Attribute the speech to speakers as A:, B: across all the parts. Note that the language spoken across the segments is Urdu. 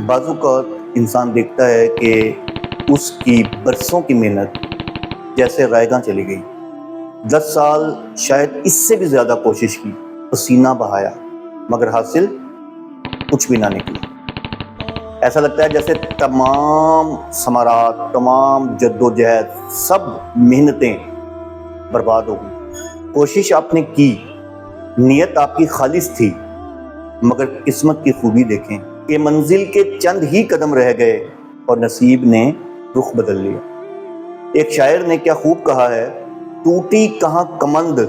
A: بعض اوقات انسان دیکھتا ہے کہ اس کی برسوں کی محنت جیسے رائگاں چلی گئی. 10 سال شاید اس سے بھی زیادہ کوشش کی، پسینہ بہایا، مگر حاصل کچھ بھی نہ نکلا. ایسا لگتا ہے جیسے تمام ثمرات، تمام جد و جہد، سب محنتیں برباد ہو گئی. کوشش آپ نے کی، نیت آپ کی خالص تھی، مگر قسمت کی خوبی دیکھیں کہ منزل کے چند ہی قدم رہ گئے اور نصیب نے رخ بدل لیا. ایک شاعر نے کیا خوب کہا ہے، ٹوٹی کہاں کمند،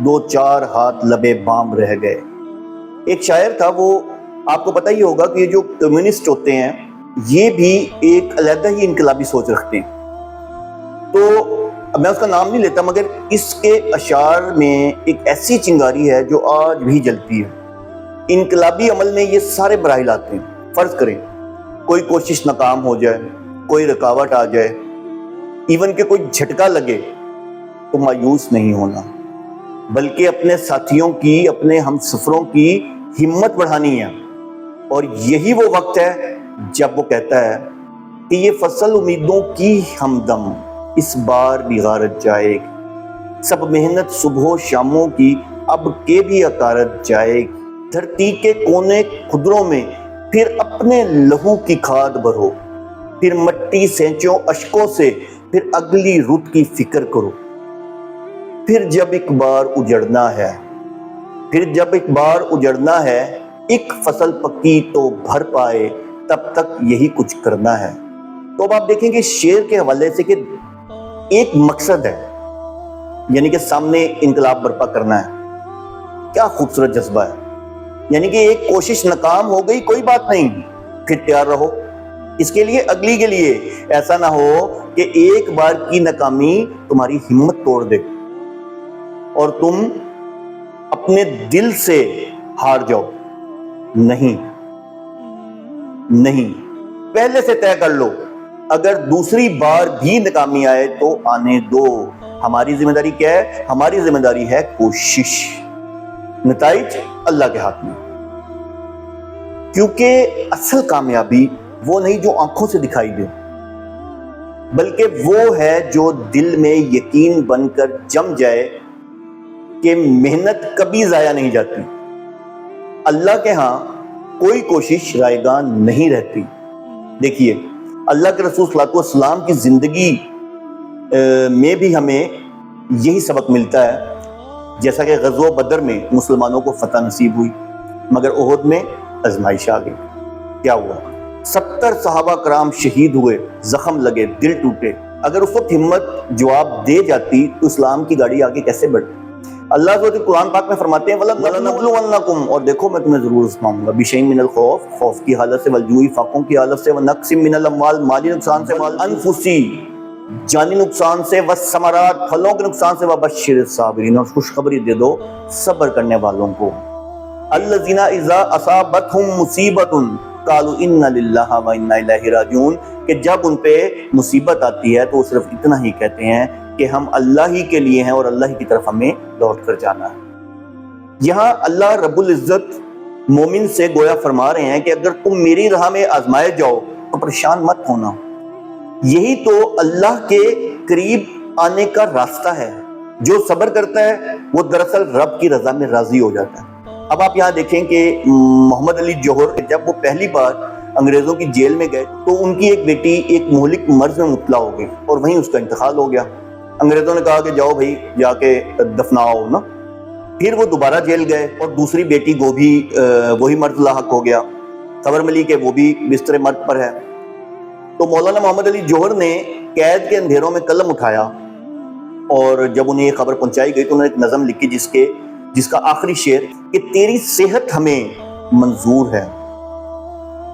A: 2-4 ہاتھ لبے بام رہ گئے. ایک شاعر تھا، وہ آپ کو پتہ ہی ہوگا کہ یہ جو کمیونسٹ ہوتے ہیں یہ بھی ایک علیحدہ ہی انقلابی سوچ رکھتے ہیں. تو میں اس کا نام نہیں لیتا، مگر اس کے اشعار میں ایک ایسی چنگاری ہے جو آج بھی جلتی ہے. انقلابی عمل میں یہ سارے مراحل آتے ہیں. فرض کریں کوئی کوشش ناکام ہو جائے، کوئی رکاوٹ آ جائے، ایون کہ کوئی جھٹکا لگے، تو مایوس نہیں ہونا، بلکہ اپنے ساتھیوں کی، اپنے ہم سفروں کی ہمت بڑھانی ہے. اور یہی وہ وقت ہے جب وہ کہتا ہے کہ یہ فصل امیدوں کی ہمدم اس بار بھی غارت جائے گی، سب محنت صبح و شاموں کی اب کے بھی عکارت جائے گی. دھرتی کے کونے خدروں میں پھر اپنے لہو کی کھاد بھرو، پھر مٹی سینچو اشکوں سے، پھر اگلی رت کی فکر کرو. پھر جب ایک بار اجڑنا ہے، ایک فصل پکی تو بھر پائے، تب تک یہی کچھ کرنا ہے. تو اب آپ دیکھیں کہ شعر کے حوالے سے کہ ایک مقصد ہے، یعنی کہ سامنے انقلاب برپا کرنا ہے. کیا خوبصورت جذبہ ہے. یعنی کہ ایک کوشش ناکام ہو گئی، کوئی بات نہیں، پھر تیار رہو اس کے لیے، اگلی کے لیے. ایسا نہ ہو کہ ایک بار کی ناکامی تمہاری ہمت توڑ دے اور تم اپنے دل سے ہار جاؤ. نہیں، پہلے سے طے کر لو، اگر دوسری بار بھی ناکامی آئے تو آنے دو. ہماری ذمہ داری کیا ہے؟ ہماری ذمہ داری ہے کوشش. نتائج اللہ کے ہاتھ میں، کیونکہ اصل کامیابی وہ نہیں جو آنکھوں سے دکھائی دے، بلکہ وہ ہے جو دل میں یقین بن کر جم جائے کہ محنت کبھی ضائع نہیں جاتی. اللہ کے ہاں کوئی کوشش رائگاں نہیں رہتی. دیکھیے، اللہ کے رسول صلی اللہ علیہ وسلم کی زندگی میں بھی ہمیں یہی سبق ملتا ہے. جیسا کہ غزوہ بدر میں مسلمانوں کو فتح نصیب ہوئی، مگر احد میں آزمائش آ گئی. کیا ہوا؟ 70 صحابہ کرام شہید ہوئے، زخم لگے، دل ٹوٹے. اگر اس وقت ہمت جواب دے جاتی تو اسلام کی گاڑی آگے کیسے بڑھتی؟ اللہ تعالیٰ قرآن پاک میں فرماتے ہیں وَلَنَبْلُوَنَّكُمْ، اور دیکھو میں تمہیں ضرور آزماؤں گا، بِشَيْءٍ مِّنَ الْخَوْفِ، خوف کی حالت سے، وَالْجُوعِ، فاقوں کی حالت سے، وَنَقْصٍ مِّنَ الْأَمْوَالِ، مالی نقصان سے، وَالْأَنفُسِ، جانی نقصان سے، وَالثَّمَرَاتِ، پھلوں کے نقصان سے، وَبَشِّرِ الصَّابِرِينَ، اور خوشخبری دے دو صبر کرنے والوں کو. الَّذِينَ إِذَا أَصَابَتْهُم مُّصِيبَةٌ قَالُوا إِنَّا لِلَّهِ وَإِنَّا إِلَيْهِ رَاجِعُونَ، کہ جب ان پہ مصیبت آتی ہے تو وہ صرف اتنا ہی کہتے ہیں کہ ہم اللہ ہی کے لیے ہیں اور اللہ ہی کی طرف ہمیں لوٹ کر جانا ہے. یہاں اللہ رب العزت مومن سے گویا فرما رہے ہیں کہ اگر تم میری راہ میں آزمائے جاؤ تو پریشان مت ہونا. یہی تو اللہ کے قریب آنے کا راستہ ہے. جو صبر کرتا ہے وہ دراصل رب کی رضا میں راضی ہو جاتا ہے. اب آپ یہاں دیکھیں کہ محمد علی جوہر جب وہ پہلی بار انگریزوں کی جیل میں گئے تو ان کی ایک بیٹی ایک مہلک مرض میں مبتلا ہو گئی اور وہیں اس کا انتقال ہو گیا. انگریزوں نے کہا کہ جاؤ بھائی جا کے دفناؤ نا. پھر وہ دوبارہ جیل گئے اور دوسری بیٹی کو بھی وہی مرض لاحق ہو گیا. خبر ملی کہ وہ بھی بستر مرگ پر ہے. تو مولانا محمد علی جوہر نے قید کے اندھیروں میں قلم اٹھایا اور جب انہیں یہ خبر پہنچائی گئی تو انہوں نے ایک نظم لکھی جس کا آخری شعر کہ تیری صحت ہمیں منظور ہے،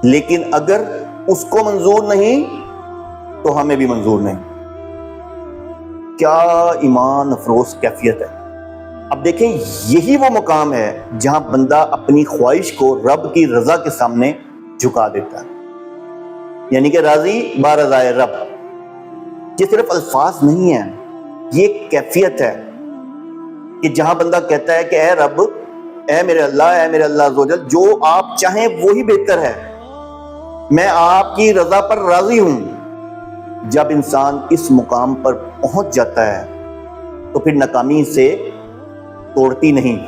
A: لیکن اگر اس کو منظور نہیں تو ہمیں بھی منظور نہیں. کیا ایمان افروز کیفیت ہے. اب دیکھیں یہی وہ مقام ہے جہاں بندہ اپنی خواہش کو رب کی رضا کے سامنے جھکا دیتا ہے. یعنی کہ راضی بارضائے رب. یہ صرف الفاظ نہیں ہیں، یہ ایک کیفیت ہے کہ جہاں بندہ کہتا ہے کہ اے رب، اے میرے اللہ عز و جل، جو آپ چاہیں وہی بہتر ہے. میں آپ کی رضا پر راضی ہوں۔ جب انسان اس مقام پر پہنچ جاتا ہے تو پھر ناکامی سے توڑتی نہیں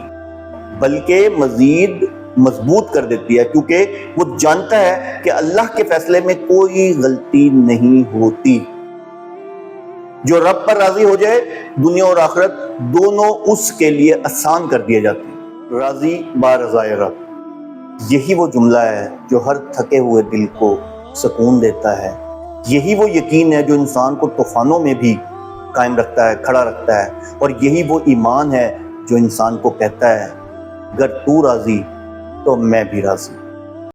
A: بلکہ مزید مضبوط کر دیتی ہے، کیونکہ وہ جانتا ہے کہ اللہ کے فیصلے میں کوئی غلطی نہیں ہوتی۔ جو رب پر راضی ہو جائے دنیا اور آخرت دونوں اس کے لیے آسان کر دیے جاتے ہیں۔ راضی با رضائے رب، یہی وہ جملہ ہے جو ہر تھکے ہوئے دل کو سکون دیتا ہے۔ یہی وہ یقین ہے جو انسان کو طوفانوں میں بھی قائم رکھتا ہے، کھڑا رکھتا ہے، اور یہی وہ ایمان ہے جو انسان کو کہتا ہے اگر تو راضی تو میں بھی راضی۔